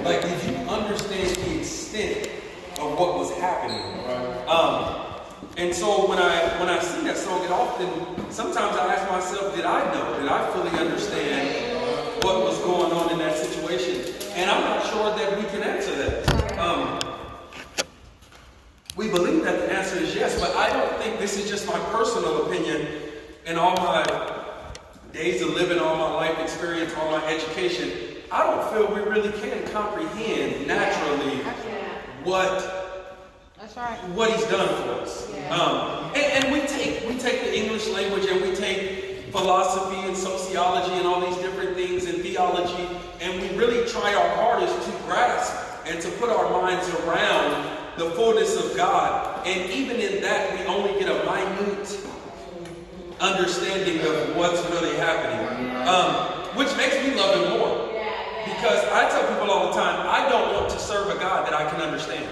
Like, did you understand the extent of what was happening? And so when I sing that song, sometimes I ask myself, did I know? Did I fully understand what was going on in that situation? And I'm not sure that we can answer that. We believe that the answer is yes, but I don't think this is just my personal opinion. In all my days of living, all my life experience, all my education, I don't feel we really can comprehend naturally what he's done for us. And we take the English language and we take philosophy and sociology and all these different things and theology, and we really try our hardest to grasp and to put our minds around the fullness of God. And even in that, we only get a minute understanding of what's really happening, which makes me love him more. Because I tell people all the time, I don't want to serve a God that I can understand.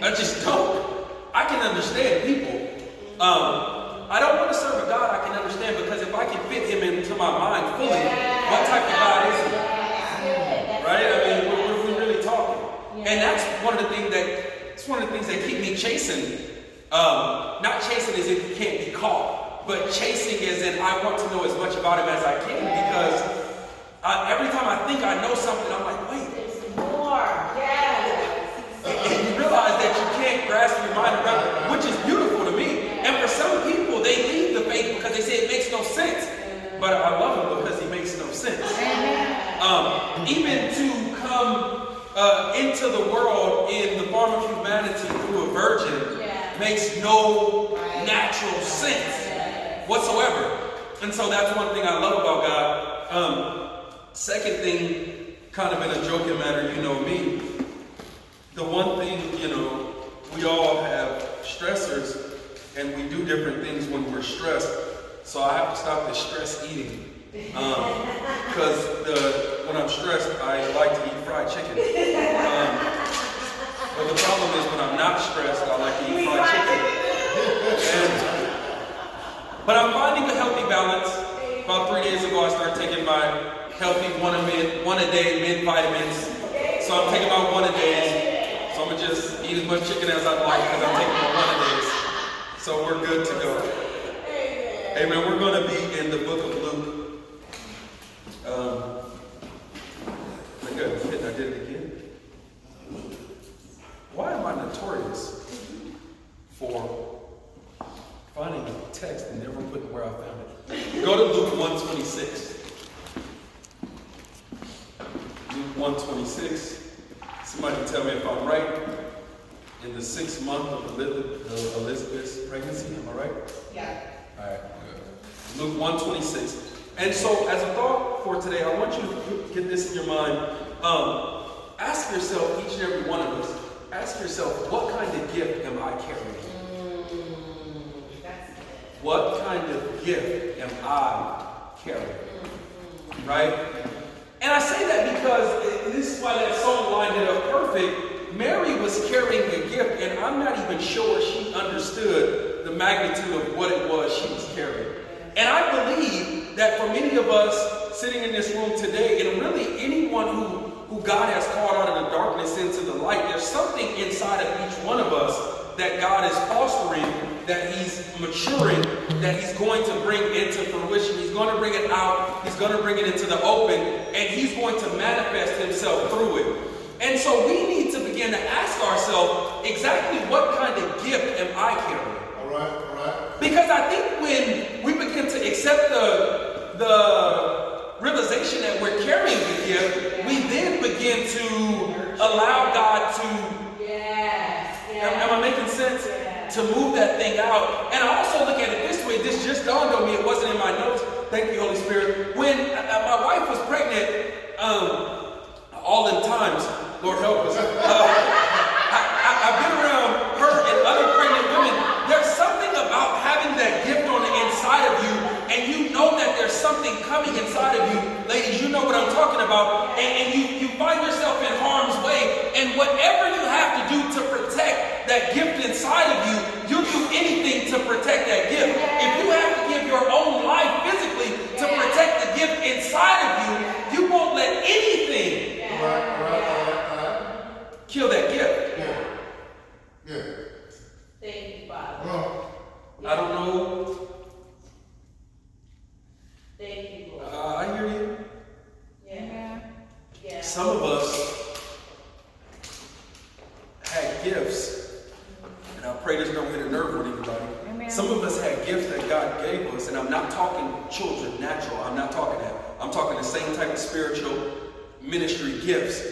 I just don't. I can understand people. I don't want to serve a God I can understand, because if I can fit him into my mind fully, what type of God is he? Right? I mean, we're really talking. And that's one of the things that keep me chasing. Not chasing as if you can't be caught, but chasing as in I want to know as much about him as I can, because every time I think I know something, I'm like, wait. There's more. And you realize that you can't grasp your mind around it, which is beautiful to me. And for some people, they leave the faith because they say it makes no sense. But I love him because he makes no sense. Even to come into the world in the form of humanity through a virgin makes no natural sense whatsoever. And so that's one thing I love about God. Second thing, kind of in a joking manner, you know me, the one thing, we all have stressors and we do different things when we're stressed. So I have to stop the stress eating. Because when I'm stressed, I like to eat fried chicken. But the problem is when I'm not stressed, I like to eat fried chicken. But I'm finding a healthy balance. About 3 days ago, I started taking my healthy one a day mid vitamins. So I'm taking my one a days. So I'm gonna just eat as much chicken as I like because I'm taking my one a days. So we're good to go. Amen. We're going to be in the book of Luke. I did it again. Why am I notorious for finding a text and never putting where I found it? Go to Luke 1:26. Luke 1:26. Somebody tell me if I'm right. In the 6th month of Elizabeth's pregnancy, am I right? Yeah. All right, good. Luke 1:26. And so, as a thought for today, I want you to get this in your mind. Ask yourself, each and every one of us, ask yourself, what kind of gift am I carrying? What kind of gift am I carrying? Right? And I say that because this is why that song lined it up perfect. Mary was carrying a gift, and I'm not even sure she understood the magnitude of what it was she was carrying. And I believe that for many of us sitting in this room today, and really anyone who God has called out of the darkness into the light, there's something inside of each one of us that God is fostering, that he's maturing, that he's going to bring into fruition. He's going to bring it out. He's going to bring it into the open, and he's going to manifest himself through it. And so we need to begin to ask ourselves, exactly what kind of gift am I carrying? All right. Because I think when we begin to accept the realization that we're carrying the gift, we then begin to allow God to, am I making sense? To move that thing out. And I also look at it this way, this just dawned on me, it wasn't in my notes. Thank you, Holy Spirit. When my wife was pregnant, all in times, Lord help us. I've been around her and other pregnant women. There's something about having that gift on the inside of you, and you know that there's something coming inside of you. Ladies, you know what I'm talking about. And you find yourself in harm's way, and whatever you have to do to protect that gift inside of you, you'll do anything to protect that gift. If you have to give your own life physically to protect the gift inside of you, you won't let anything some of us had gifts, and I pray this don't hit a nerve with anybody. Amen. Some of us had gifts that God gave us, and I'm not talking children, natural. I'm not talking that. I'm talking the same type of spiritual ministry gifts,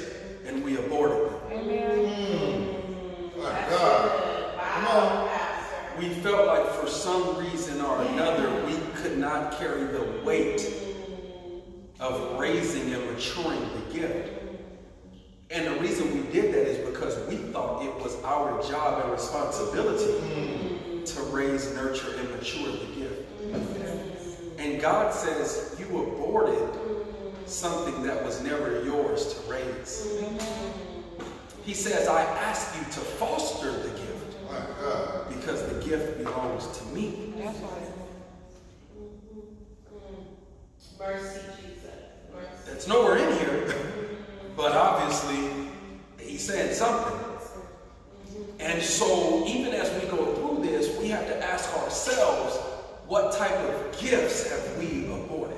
and we aborted them. Amen. My God. Come on. We felt like for some reason or another, we could not carry the weight of raising and maturing the gift. And the reason we did that is because we thought it was our job and responsibility to raise, nurture, and mature the gift. And God says you aborted something that was never yours to raise. He says, I ask you to foster the gift. My God. Because the gift belongs to me. That's right. Mercy, Jesus. Mercy. That's nowhere in here, but obviously he's saying something. And so even as we go through this, we have to ask ourselves, what type of gifts have we aborted?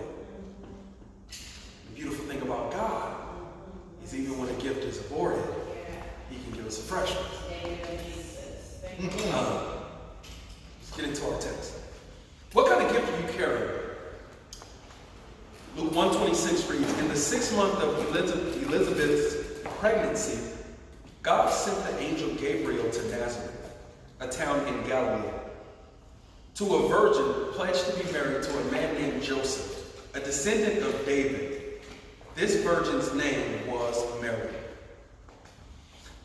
The beautiful thing about God is even when a gift is aborted, he can give us a fresh one. Let's get into our text. What kind of gift do you carry? Luke 1:26 reads, in the 6th month of Elizabeth's pregnancy, God sent the angel Gabriel to Nazareth, a town in Galilee, to a virgin pledged to be married to a man named Joseph, a descendant of David. This virgin's name was Mary.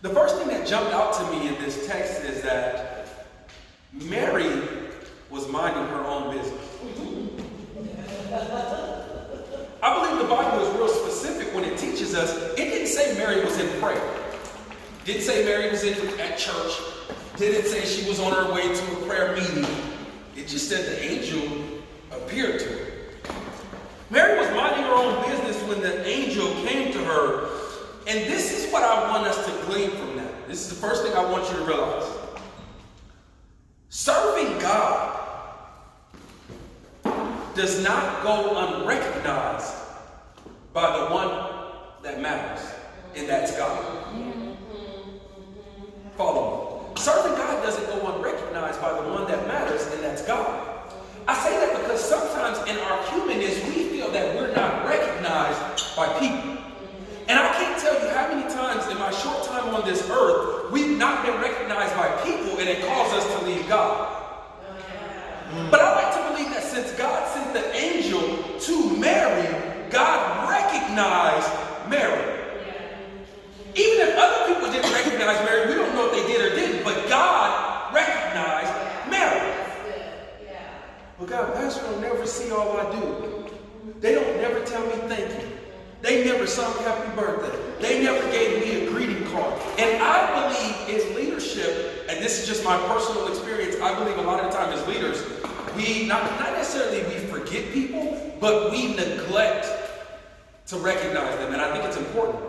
The first thing that jumped out to me in this text is that Mary was minding her own business. I believe the Bible is real specific when it teaches us. It didn't say Mary was in prayer. It didn't say Mary was at church. It didn't say she was on her way to a prayer meeting. It just said the angel appeared to her. Mary was minding her own business when the angel came to her. And this is what I want us to glean from that. This is the first thing I want you to realize. Serving God does not go unrecognized by the one that matters, and that's God. Follow me. Serving God doesn't go unrecognized by the one that matters, and that's God. I say that because sometimes in our humanness, we feel that we're not recognized by people. And I can't tell you how many times in my short time on this earth, we've not been recognized by people, and it caused us to leave God. But I like to believe that since God sent the angel to Mary, God recognized Mary. Even if other people didn't recognize Mary, we don't know if they did or didn't, but God recognized Mary. Well, God, Pastor will never see all I do. They don't never tell me thank you. They never sung happy birthday. They never gave me a greeting card. And I believe in leadership, and this is just my personal experience, I believe a lot of the time as leaders, we not necessarily we forget people, but we neglect to recognize them. And I think it's important.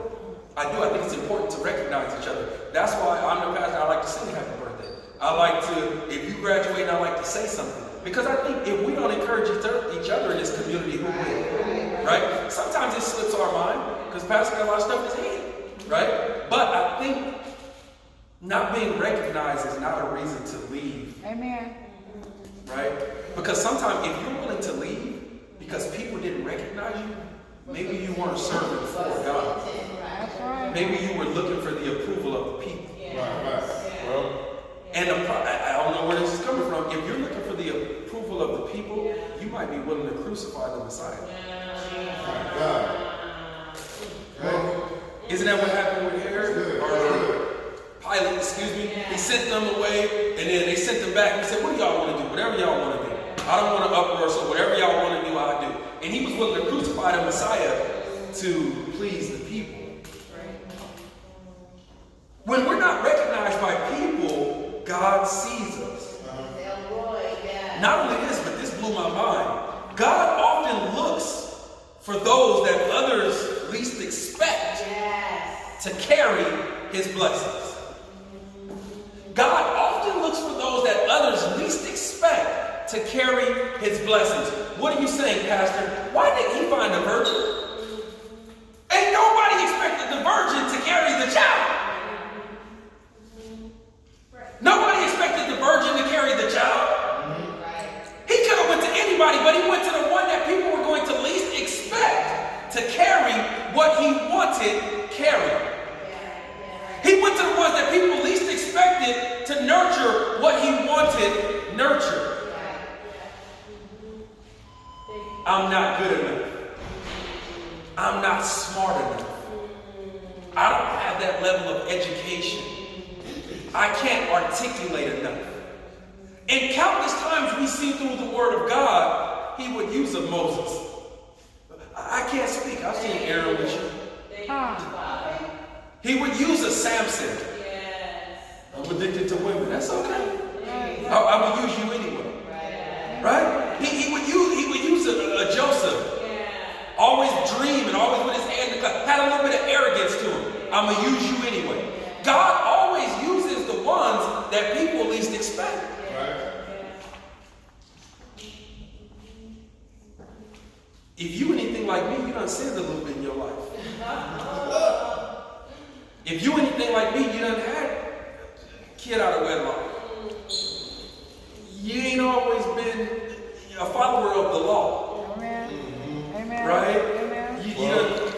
I think it's important to recognize each other. That's why I'm the pastor. I like to sing happy birthday. I like to, if you graduate, I like to say something. Because I think if we don't encourage each other in this community, who will? Right? Sometimes it slips our mind because Pastor got a lot of stuff in his head. Right? But I think not being recognized is not a reason to leave. Amen. Right? Because sometimes if you're willing to leave because people didn't recognize you, maybe you weren't serving for God. That's right. Maybe you were looking for the approval of the people. Right. Well, And I don't know where this is coming from. If you're looking for the approval of the people, you might be willing to crucify the Messiah. my God. Right. Isn't that what happened with Herod? Or Pilate, excuse me. He sent them away, and then they sent them back and said, what do y'all want to do? Whatever y'all want to do. I don't want to uproar, so whatever y'all want to do, I'll do. And he was willing to crucify the Messiah to please the people. When we're not recognized by people, God sees us. Not only this, but this blew my mind. God often looks for those that others least expect to carry his blessings. God often looks for those that others least expect to carry his blessings. What are you saying, Pastor? Why didn't he find a virgin? Ain't nobody expected wanted carried. He went to the ones that people least expected to nurture what he wanted nurtured. I'm not good enough. I'm not smart enough. I don't have that level of education. I can't articulate enough. And countless times we see through the Word of God, he would use a Moses. I can't speak. I've seen Aaron with you. He would use a Samson. I'm addicted to women. That's okay. I would use you anyway. Right? He would use a Joseph. Always dreaming, always with his hand in the cloud. Had a little bit of arrogance to him. I'm going to use you anyway. God always uses the ones that people least expect. If you anything like me, you done sinned a little bit in your life. If you anything like me, you done had a kid out of wedlock. You ain't always been a follower of the law. Amen. Amen. Right? Amen.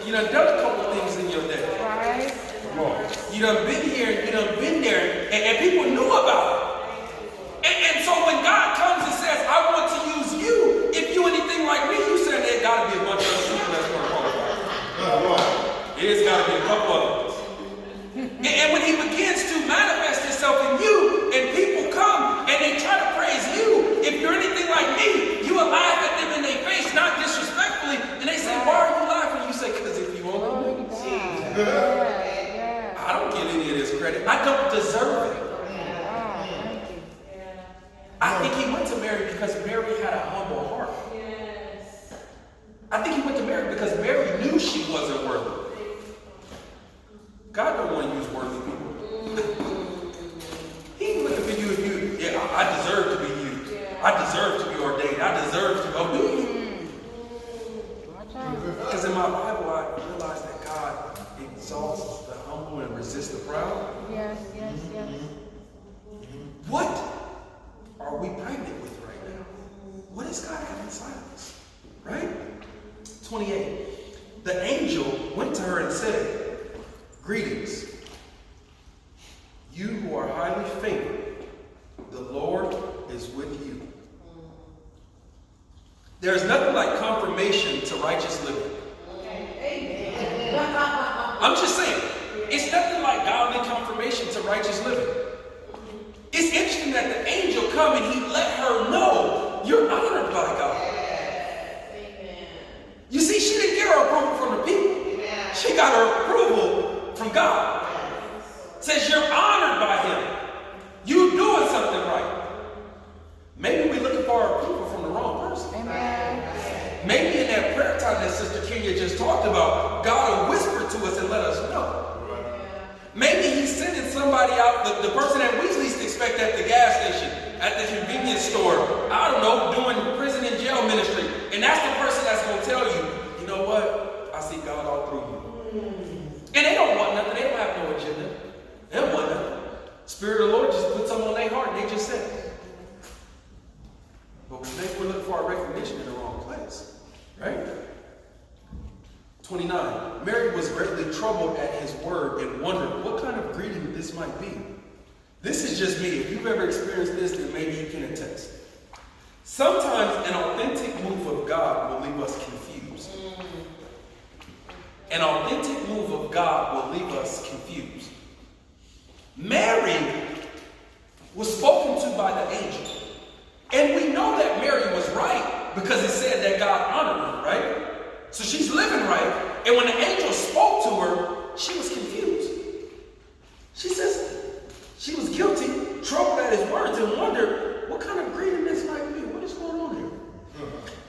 You done done a couple things in your day. Right. You done been here, you done been there, and people knew about it. And so when God comes and says, I want to use you, if you anything like me, you said there got to be a bunch of other people that's going to qualify. There's got to be a couple of them. And when he begins to manifest himself in you, and people come and they try to praise you, if you're anything like me, you will laugh at them in their face, not disrespectfully, and they say, why are you laughing? You say, because if you only knew. I don't get any of this credit. I don't deserve it. I think he went to Mary because Mary had a humble heart. I think he went to Mary because Mary knew she wasn't worthy. God don't want to use worthy people. He ain't looking for you if you, I deserve to be used. I deserve to be ordained. I deserve to go do you. Because in my Bible, I realize that God exalts the humble and resists the proud. Yes. What are we pregnant with right now? What does God have inside of us? Right? 28. The angel went to her and said, greetings, you who are highly favored, the Lord is with you. There is nothing like confirmation to righteous living. I'm just saying, it's nothing like godly confirmation to righteous living. It's interesting that the angel come and he let her know you're honored by God. You see, she didn't get her approval from the people. She got her approval from God. Says you're honored by him. You doing something right. Maybe we're looking for our approval from the wrong person. Amen. Maybe in that prayer time that Sister Kenya just talked about, God will whisper to us and let us know. Maybe he's sending somebody out, the person that we least expect at the gas station, at the convenience store, I don't know, doing prison and jail ministry. And that's the person that's going to tell you, you know what? I see God all through you. And they don't want nothing. They don't have no agenda. They don't want nothing. Spirit of the Lord just put something on their heart and they just said it. But we think we're looking for our recognition in the wrong place. Right? 29. Mary was greatly troubled at his word and wondered what kind of greeting this might be. This is just me. If you've ever experienced this, then maybe you can attest. Sometimes an authentic move of God will leave us confused. An authentic move of God will leave us confused. Mary was spoken to by the angel. And we know that Mary was right because it said that God honored her, right? So she's living right. And when the angel spoke to her, she was confused. She says she was guilty, troubled at his words, and wondered what kind of greeting this might be. What is going on here?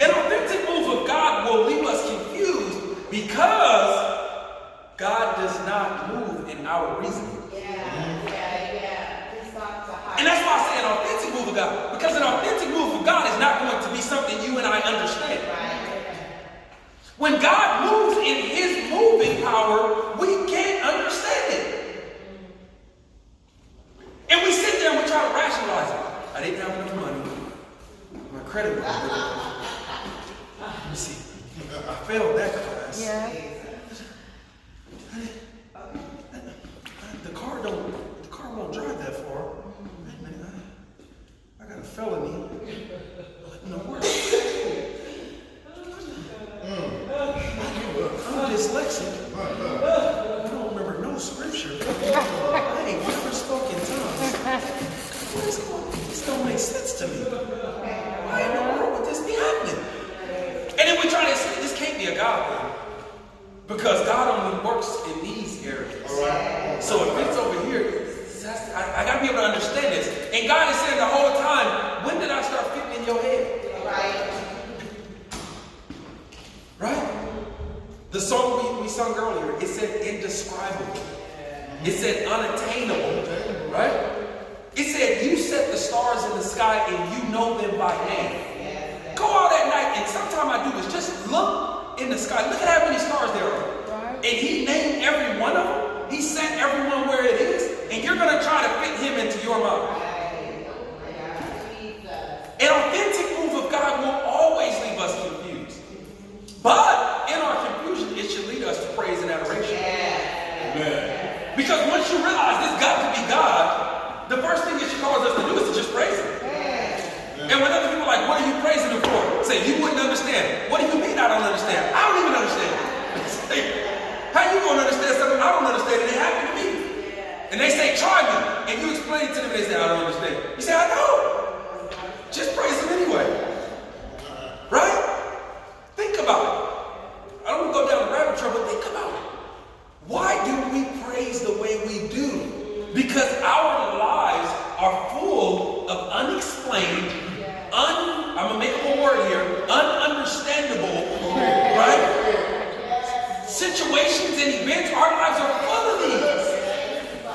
An authentic move of God will leave us confused because God does not move in our reasoning. And that's why I say an authentic move of God. Because an authentic move of God is not going to be something you and I understand. When God moves in his moving power, we can't understand it. And we sit there and we try to rationalize it. I didn't have enough money. My credit was good enough. Let me see. I failed that class. Yeah. these areas. All right. So if it's over here, I got to be able to understand this. And God is saying the whole time, when did I start fitting in your head? Right? The song we sung earlier, it said indescribable. It said unattainable. Right? It said you set the stars in the sky and you know them by name. Go out at night, and sometimes I do this. Just look in the sky. Look at how many stars there are. And he named every one of them. He set everyone where it is. And you're going to try to fit him into your mind. An authentic move of God will always leave us confused. But in our confusion, it should lead us to praise and adoration. Amen. Because once you realize this got to be God, the first thing it should cause us to do is to just praise him. And when other people are like, what are you praising him for? Say, you wouldn't understand. What do you mean I don't understand? I don't even understand. How you going to understand something I don't understand and it happened to me? And they say, try me. And you explain it to them and they say, I don't understand. You say, I know. Just praise him anyway. Right? Think about it. I don't want to go down the rabbit trail, but think about it. Why do we praise the way we do? Because our lives are full of unexplained, I'm going to make up a word here, ununderstandable, right? Situations and events. Our lives are full of these.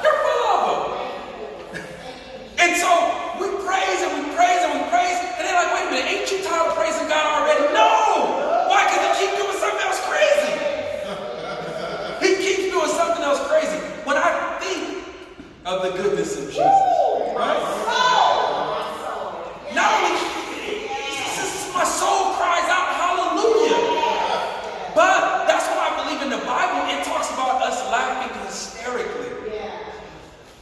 They're full of them. And so we praise and we praise and we praise, and they're like, wait a minute, ain't you tired of praising God already? No! Why? Because he keeps doing something else crazy. He keeps doing something else crazy. When I think of the goodness of Jesus, right? Not only, my soul cries out, hallelujah. But that's why I believe in the Bible, it talks about us laughing hysterically.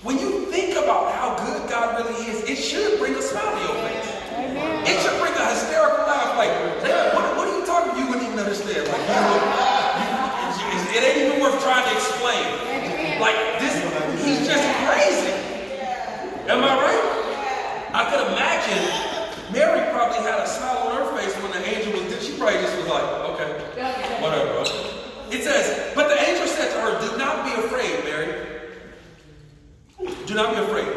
When you think about how good God really is, it should bring a smile to your face. Amen. It should bring a hysterical laugh. Like, what are you talking about? You wouldn't even understand. Like, it ain't even worth trying to explain. Like, this, he's just crazy. Am I right? I could imagine Mary probably had a smile on her face when the angel was, she probably just was like, okay, whatever. It says, but the angel said to her, do not be afraid, Mary. Do not be afraid.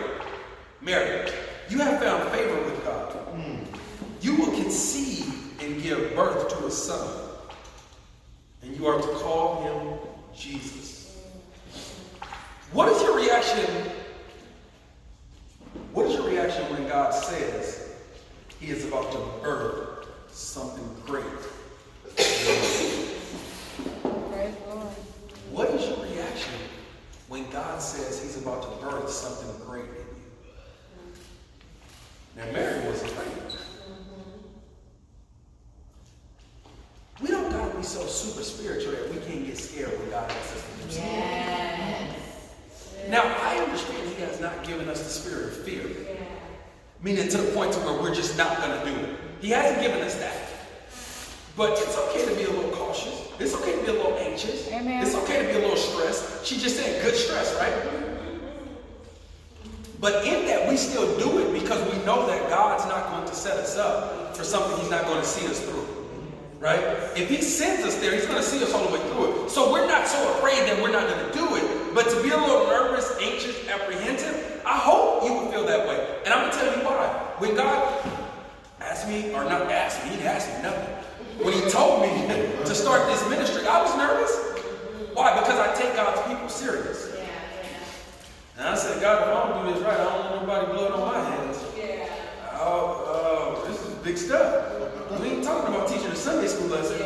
Mary, you have found favor with God. You will conceive and give birth to a son. And you are to call him Jesus. What is your reaction? What is your reaction when God says he is about to birth something great? What is your reaction when God says he's about to birth something great in you? Now, Mary was afraid. We don't got to be so super spiritual that we can't get scared when God asks us to do something. Yes. Now, I understand he has not given us the spirit of fear. Yeah. Meaning to the point to where we're just not going to do it. He hasn't given us that. But it's okay to be a little cautious. It's okay to be a little anxious. Amen. It's okay to be a little stressed. She just said good stress, right? But in that, we still do it because we know that God's not going to set us up for something he's not going to see us through. Right? If he sends us there, he's going to see us all the way through it. So we're not so afraid that we're not going to do it. But to be a little nervous, anxious, apprehensive, I hope you would feel that way. And I'm going to tell you why. When God asked me, or not asked me, he didn't ask me nothing. When he told me to start this ministry, I was nervous. Why? Because I take God's people serious. And I said, God, if I don't do this right, I don't want nobody blood on my hands. This is big stuff. We ain't talking about teaching a Sunday school lesson.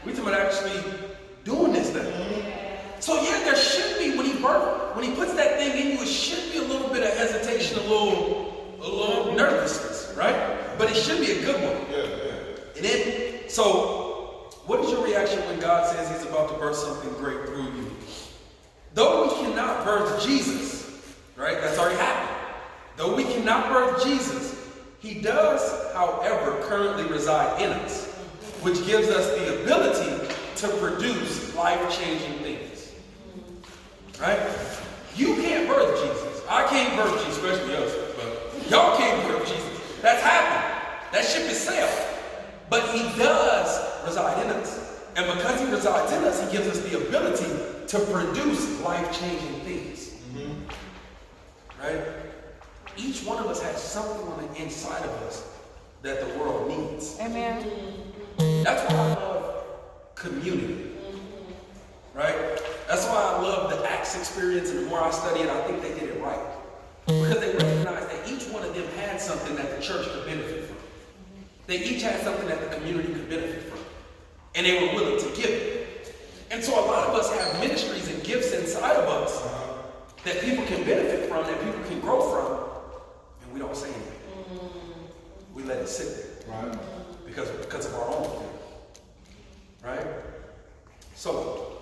We're talking about actually doing this thing. So yeah, there should be, when he puts that thing in you, it should be a little bit of hesitation, a little nervousness, right? But it should be a good one. And then, so what is your reaction when God says he's about to birth something great through you? Though we cannot birth Jesus, right? That's already happened. Though we cannot birth Jesus, he does, however, currently reside in us, which gives us the ability to produce life-changing things. Right? You can't birth Jesus. I can't birth Jesus, especially us, but y'all can't birth Jesus. That's happened. That ship has sailed. But he does reside in us. And because he resides in us, he gives us the ability to produce life-changing things. Right? Each one of us has something on the inside of us that the world needs. Amen. That's why I love community. Right? That's why I love the Acts experience, and the more I study it, I think they did it right. Because they recognized that each one of them had something that the church could benefit from. They each had something that the community could benefit from. And they were willing to give it. And so a lot of us have ministries and gifts inside of us that people can benefit from, that people can grow from, and we don't say anything. We let it sit there. Right. Because of our own thing. Right? So,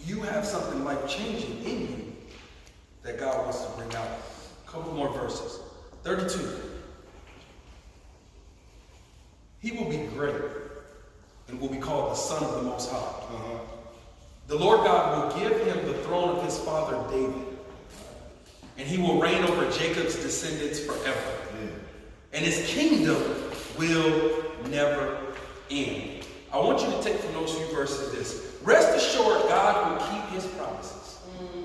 you have something life-changing in you that God wants to bring out. A couple more verses. 32. He will be great and will be called the Son of the Most High. The Lord God will give him the throne of his father David, and he will reign over Jacob's descendants forever. And his kingdom will never end. I want you to take from those few verses this. Rest assured, God will keep his promises.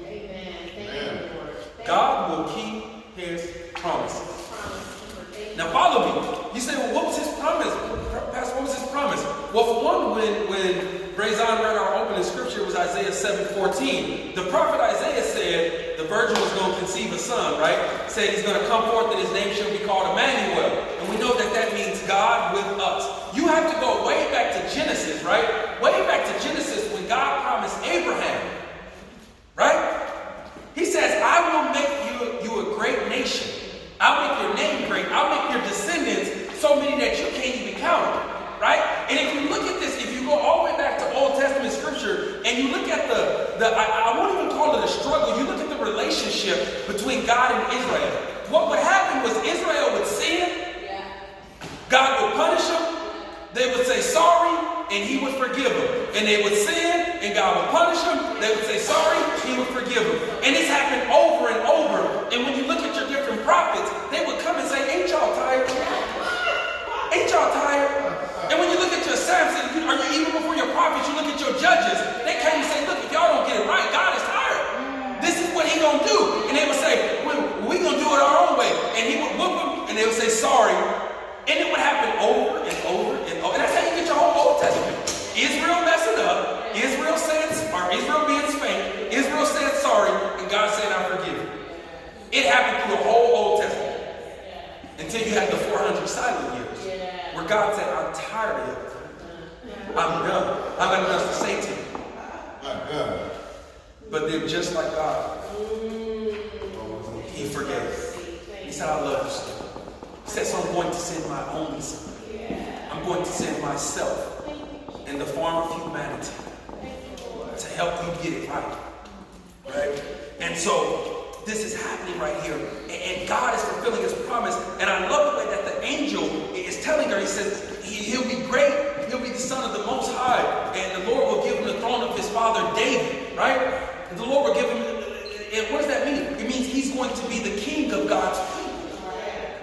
Amen. Thank you, Lord. God will keep his promises. Now follow me. You say, well, what was his promise? Pastor, what was his promise? Well, for one, when Brazon read our opening scripture, it was Isaiah 7:14. The prophet Isaiah said the virgin was going to conceive a son, right? Said he's going to come forth and his name shall be called Emmanuel. And we know that that means God with us. You have to go way back to Genesis, right? Way back to Genesis when God promised Abraham, right? He says, I will make you a great nation. I'll make your name great. I'll make your descendants so many that you can't even count them, right? And if you look at this, if you go all the way back to Old Testament scripture and you look at I won't even call it a struggle, you look at the relationship between God and Israel. What would happen was Israel would sin, God would punish them, they would say sorry, and he would forgive them. And they would sin, and God would punish them, they would say sorry, he would forgive them. And this happened over and over. And when you look at your different prophets, they would come and say, ain't y'all tired? Ain't y'all tired? And when you look at your Samson, or even before your prophets, you look at your judges, they came and say, look, if y'all don't get it right, God is tired. This is what he gonna do. And they would say, we gonna do it our own way. And he would whoop them, and they would say sorry. And it would happen over and over and over. And that's how you get your whole Old Testament. Israel messing up, Israel being spanked, Israel saying sorry, and God saying, I forgive you. It happened through the whole Old Testament. Until you had the 400 silent years, where God said, I'm tired of it. I'm done. I've got nothing to say to you. But they're just like God. He forgave. He said, I love you still. He said, so I'm going to send my only son. I'm going to send myself in the form of humanity to help you get it right. Right? And so this is happening right here. And God is fulfilling his promise. And I love the way that the angel is telling her. He says, he'll be great. He'll be the Son of the Most High. And the Lord will give him the throne of his father David. Right? And the Lord will give him, and what does that mean? It means he's going to be the king of God's people.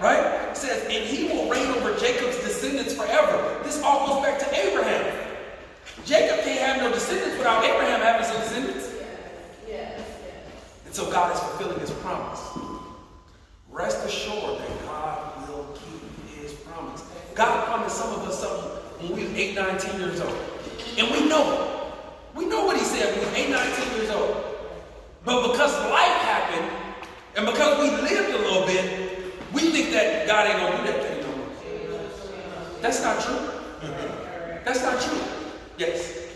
Right? It says, and he will reign over Jacob's descendants forever. This all goes back to Abraham. Jacob can't have no descendants without Abraham having some descendants. And so God is fulfilling his promise. Rest assured that God will keep his promise. God promised some of us something when we were 8, 9, 10 years old. And we know it. We know what he said when we were 8, 9, 10 years old. But because life happened, and because we lived a little bit, we think that God ain't going to do that thing no more. That's not true. That's not true. Yes.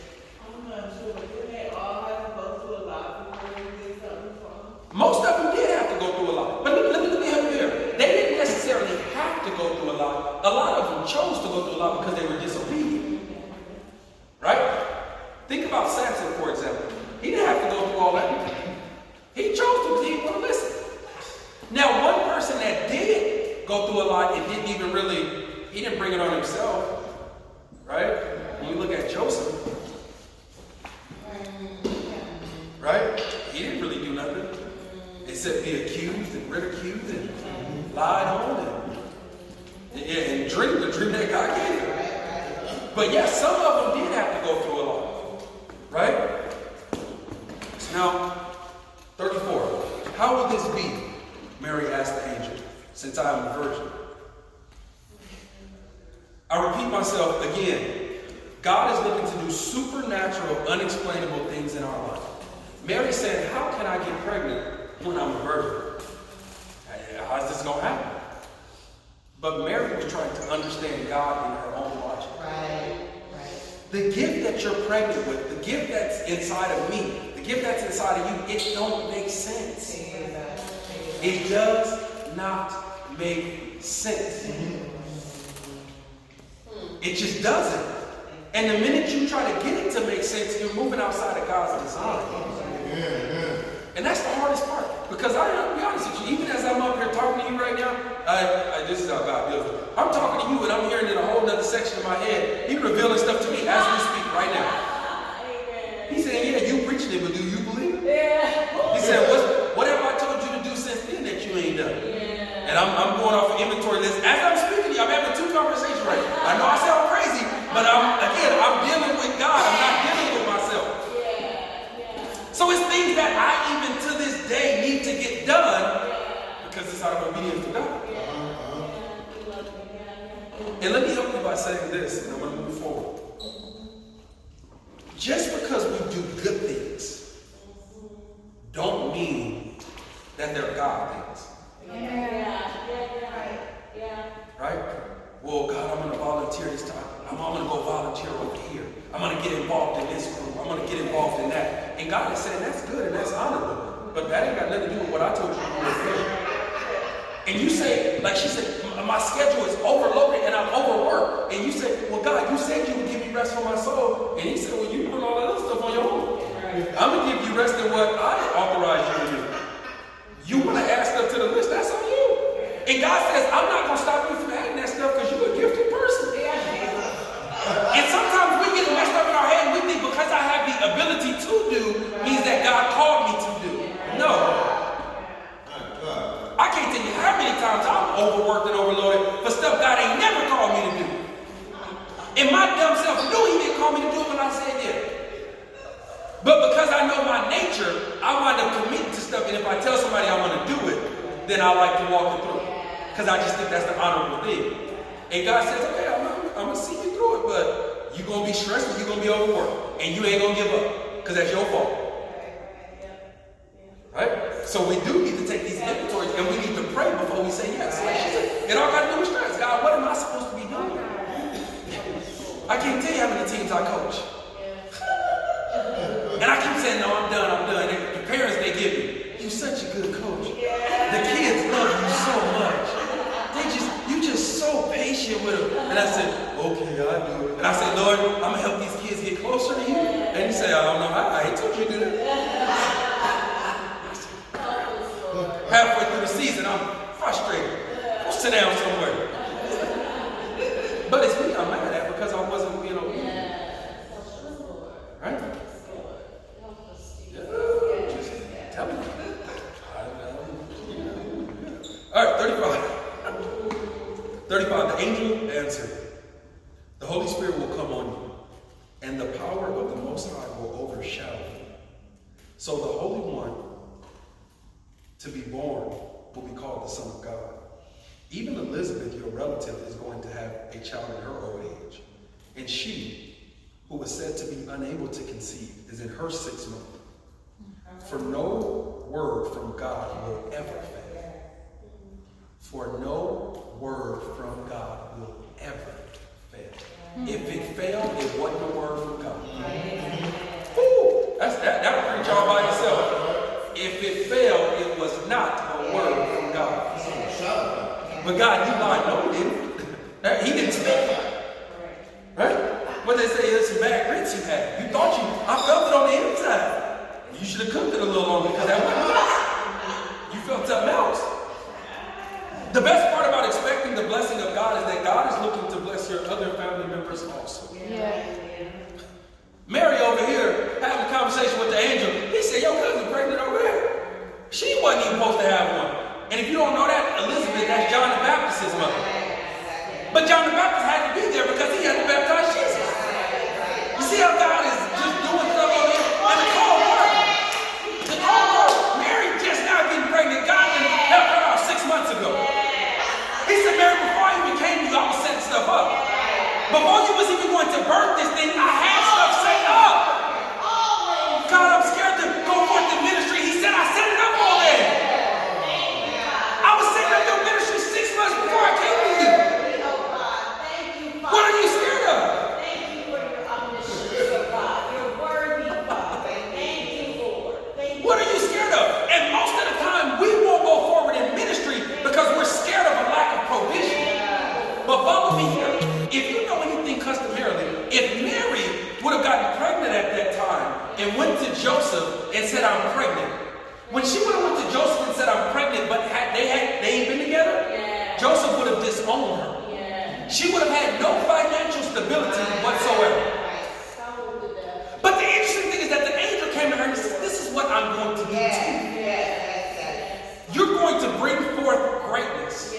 I'm not sure. Did they all have to go through a lot before they did something from? Most of them did have to go through a lot. But let me help you here. They didn't necessarily have to go through a lot. A lot of them chose to go through a lot because they were disobedient. Right? Think about Samson, for example. He didn't have to go through all that. He chose to. He didn't want to listen. Now, one person that did go through a lot and didn't even really, he didn't bring it on himself. Right? When you look at Joseph, right? He didn't really do nothing except be accused and ridiculed and lied on and drink the dream that God gave him. But yes, some of them did have to go through a lot, right? Now, 34. How will this be? Mary asked the angel, since I am a virgin. I repeat myself again. God is looking to do supernatural, unexplainable things in our life. Mary said, how can I get pregnant when I'm a virgin? How's this going to happen? But Mary was trying to understand God in her own logic. Right. The gift that you're pregnant with, the gift that's inside of me, the gift that's inside of you, it don't make sense. It does not make sense. It just doesn't. And the minute you try to get it to make sense, you're moving outside of God's design. And that's the hardest part. Because I'll be honest with you, even as I'm up here talking to you right now, this is how God deals with it. I'm talking to you and I'm hearing in a whole other section of my head. He's revealing stuff to me as we speak right now. He's saying, yeah, you preaching it, but do you believe it? He said, what have I told you to do since then that you ain't done? And I'm going off an inventory list. As I'm speaking to you, I'm having two conversations right now. I know I sound crazy, but I'm dealing with God. I'm not dealing with myself. So it's things that I even to this day need to get done because it's out of obedience to God. And let me help you by saying this, and I'm going to move forward. Just because we do good things don't mean that they're God things. Right? Well, God, I'm going to volunteer this time. I'm going to go volunteer over here. I'm going to get involved in this group. I'm going to get involved in that. And God is saying that's good and that's honorable. But that ain't got nothing to do with what I told you to do with faith. And you say, like she said, my schedule is overloaded and I'm overworked. And you say, well, God, you said you would give me rest for my soul. And he said, well, you doing all that other stuff on your own. I'm going to give you rest in what I authorized you to do. You want to add stuff to the list, that's on you. And God says, I'm not going to stop you from adding that stuff because you're a gifted person. And sometimes we get messed up in our head and we think because I have the ability to do means that God called me to do. No. I can't tell you how many times I'm overworked and overloaded for stuff God ain't never called me to do. And my dumb self knew he didn't call me to do it when I said yeah. But because I know my nature, I wind up committing to stuff, and if I tell somebody I want to do it, then I like to walk it through. Because I just think that's the honorable thing. And God says, okay, I'm going to see you through it, but you're going to be stressed and you're going to be overworked. And you ain't going to give up, because that's your fault. Right? So we do need to take these inventories, and we need to pray before we say yes. Like she said, it all got to do with stress. God, what am I supposed to be doing? I can't tell you how many teams I coach. And I keep saying, no, I'm done. And the parents, they give me, you're such a good coach. The kids love you so much. You're just so patient with them. And I said, okay, I'll do it. And I said, Lord, I'm going to help these kids get closer to you. And he said, I don't know how. I ain't told you to do that. Halfway through the season, I'm frustrated. Go sit down somewhere. But it's me I'm mad at because I wasn't being obedient. Right? Tell me. All right, 35. 35, the angel answered, the Holy Spirit will come on you, and the power of the Most High will overshadow you. So the Holy One to be born will be called the Son of God. Even Elizabeth, your relative, is going to have a child in her old age. And she, who was said to be unable to conceive, is in her 6th month. For no word from God will ever fail. For no word from God will ever fail. If it failed, it wasn't a word from God. Woo! That'll preach all by itself. If it failed, it was not a word from God. But God, you lied. No, he didn't. He didn't speak. Right? What they say is some bad grits you had. You thought I felt it on the inside. You should have cooked it a little longer because that wasn't God. You felt something else. The best part about expecting the blessing of God is that God is looking to bless your other family members also. Yeah. Mary over here having a conversation with the angel. He said, your cousin pregnant over there. She wasn't even supposed to have one. And if you don't know that, Elizabeth, that's John the Baptist's mother. But John the Baptist had to be there because he had to baptize Jesus. You see how God is just doing stuff over here? And the call worked. to birth this thing, I had stuff set up. God, I'm scared to go forth in ministry. He said, I set it up already. I was setting up your ministry 6 months before I came to you. What are you scared of? What are you scared of? And most of the time, we won't go forward in ministry because we're scared of a lack of provision. But follow me here. If you know anything customarily, if Mary would have gotten pregnant at that time and went to Joseph and said, I'm pregnant. When she would have went to Joseph and said, I'm pregnant, but they ain't been together, Joseph would have disowned her. She would have had no financial stability whatsoever. But the interesting thing is that the angel came to her and said, this is what I'm going to do to you. You're going to bring forth greatness.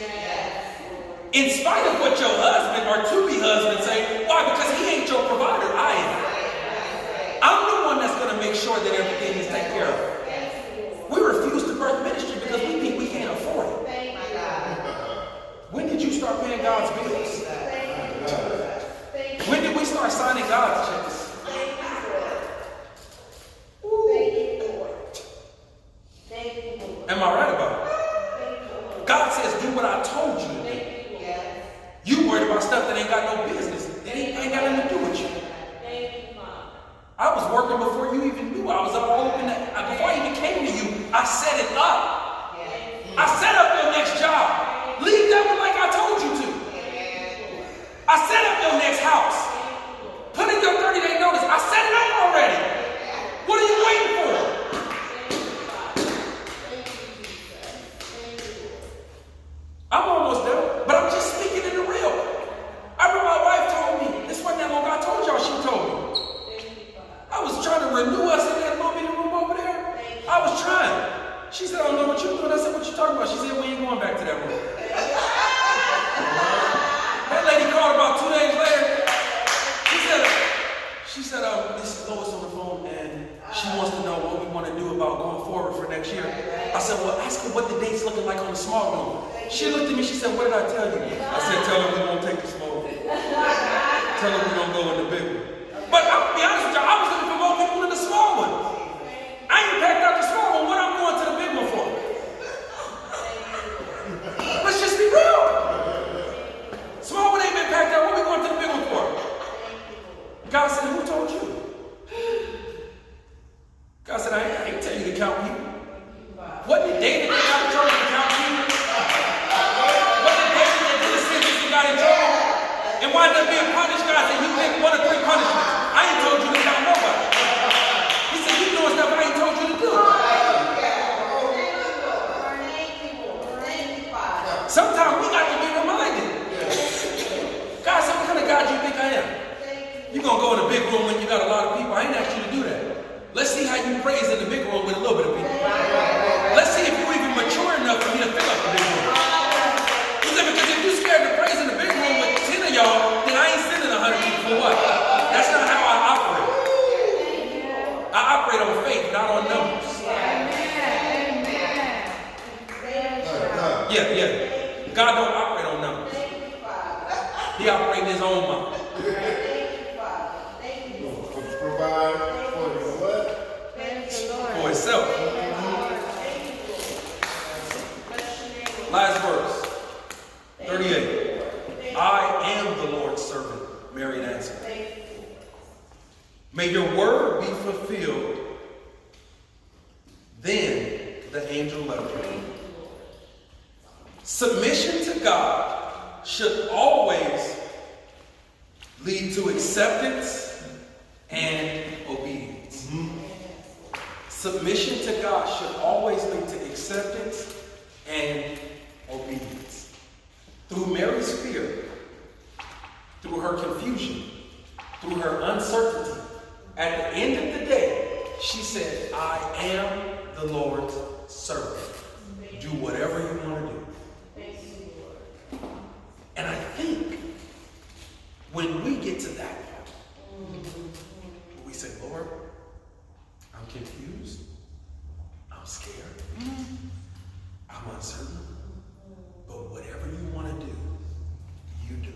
In spite of what your husband or to-be husband say. Why? Because he ain't your provider. I am. I'm the one that's going to make sure that everything is taken care of. We refuse to birth ministry because we think we can't afford it. When did you start paying God's bills? When did we start signing God's checks? Am I right about it? God says, do what I told you to do. You worried about stuff that ain't got no business. It ain't got nothing to do with you. I was working before you even knew. I was all up in that. Before I even came to you, I set it up. I set up your next job. Leave that one like I told you to. I set up your next house. Put in your 30-day notice. I set it up already. What are you waiting for? I'm almost done, but I'm just speaking in the real. I remember my wife told me, this wasn't that long ago, I told y'all she told me. I was trying to renew us in that little bitty room over there. I was trying. She said, I don't know what you're doing. I said, what you talking about? She said, we ain't going back to that room. That lady called about 2 days later. She said, this is Lois on the phone, and she wants to know what we want to do about going forward for next year. I said, well, ask her what the date's looking like on the small room. She looked at me, she said, what did I tell you? I said, tell her we won't take the small room. Tell her we're going to go in the big one. But I'll be honest with y'all, I was looking for more people in the small one. I ain't packed out the small one. What I'm going to the big one for? Let's just be real. Small one ain't been packed out. What we going to the big one for? God said, who told you? God said, I ain't tell you to count people. What did David get out of trouble to count people? What did David that did a sin and got in trouble? And wound up being punished? God said, you pick 1 or 3 punishments. I ain't told you to count nobody. He said, you doing stuff I ain't told you to do. Sometimes we got to be reminded. God said, what kind of God do you think I am? You're going to go in a big room when you got a lot of people. I ain't asked you to do that. Let's see how you praise in the big room with a little bit of people. Let's see if you're even mature enough for me to fill up the big room. He said, because if you're scared to praise in the big room with 10 of y'all, then I ain't sending 100 people for what? That's not how I operate. I operate on faith, not on numbers. Yeah. God don't operate on numbers. He operates in his own mind. Provide for your what? For himself. Last verse. 38. I am the Lord's servant, Mary answered. May your word be fulfilled. Then the angel left her. Submission to God should always lead to acceptance and obedience. Submission to God should always lead to acceptance and obedience. Through Mary's fear, through her confusion, through her uncertainty, at the end of the day, she said, I am the Lord's servant. Do whatever you want to do. And I think when we get to that point, we say, Lord, I'm confused, I'm scared, I'm uncertain, but whatever you want to do, you do.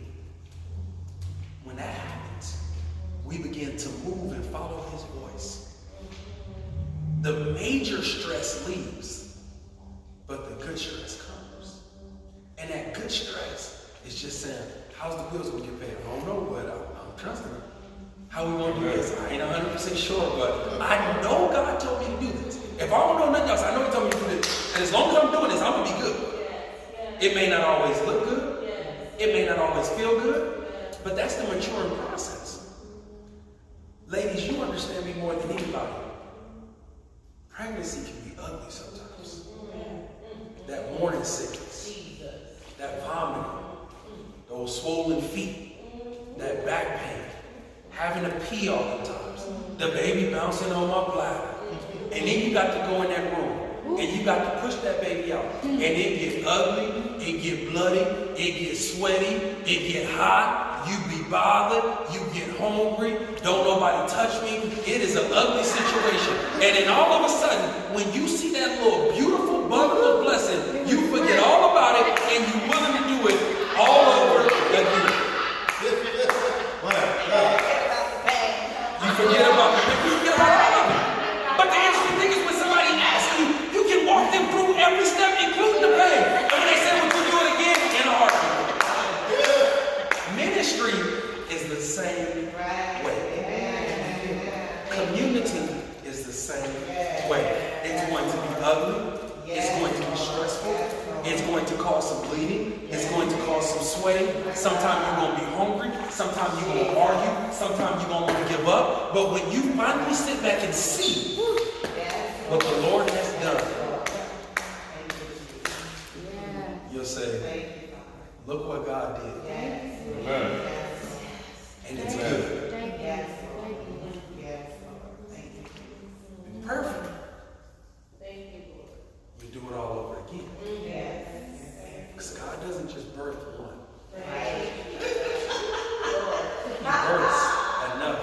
When that happens, his voice. The major stress leaves, but the good stress comes. And that good stress is just saying, how's the bills going to get paid? I don't know, but I'm trusting him. How we going to do this? I ain't 100% sure, but I know God told me to do this. If I don't know nothing else, I know he told me to do this. And as long as I'm doing this, I'm going to be good. It may not always look good. It may not always feel good. But that's the maturing process. Ladies, you understand me more than anybody. Pregnancy can be ugly sometimes. That morning sickness, that vomiting, those swollen feet, that back pain, having to pee all the times, the baby bouncing on my bladder. And then you got to go in that room and you got to push that baby out. And it get ugly, it get bloody, it get sweaty, it get hot. You be bothered, you get hungry, don't nobody touch me. It is an ugly situation. And then all of a sudden, when you see that little beautiful bundle of blessing, you forget all about it and you're willing to do it all over again. You forget about the you forget about all of it. But the interesting thing is when somebody asks you, you can walk them through every step, including the pain. And when they say, would you do it again? In a heartbeat. Ministry is the same way. Community is the same way. It's going to be ugly. It's going to be stressful. It's going to cause some bleeding. It's going to cause some sweating. Sometimes you're going to be hungry. Sometimes you're going to argue. Sometimes you're going to want to give up. But when you finally sit back and see what the Lord has done, you'll say, look what God did. Amen. And it's good. Perfect. You do it all over again. Because God doesn't just birth one. He births enough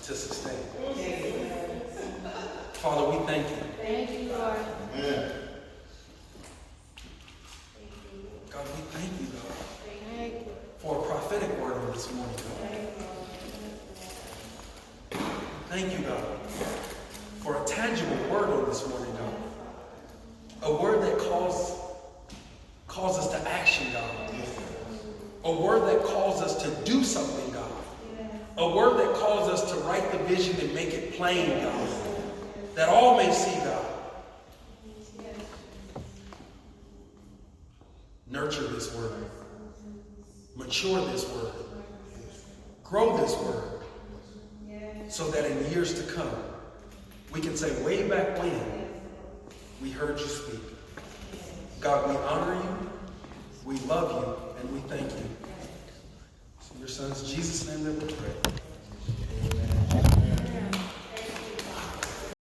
to sustain. Father, we thank you. Thank you, Lord. Amen. God, we thank you, God, Thank you. for a prophetic word on this morning, God. Thank you, God, for a tangible word on this morning, God. A word that calls us to action, God. A word that calls us to do something, God. A word that calls us to write the vision and make it plain, God. That all may see, God. Nurture this word. Mature this word. Grow this word. So that in years to come, we can say way back when we heard you speak. God, we honor you, we love you, and we thank you. In your son's Jesus' name that we pray.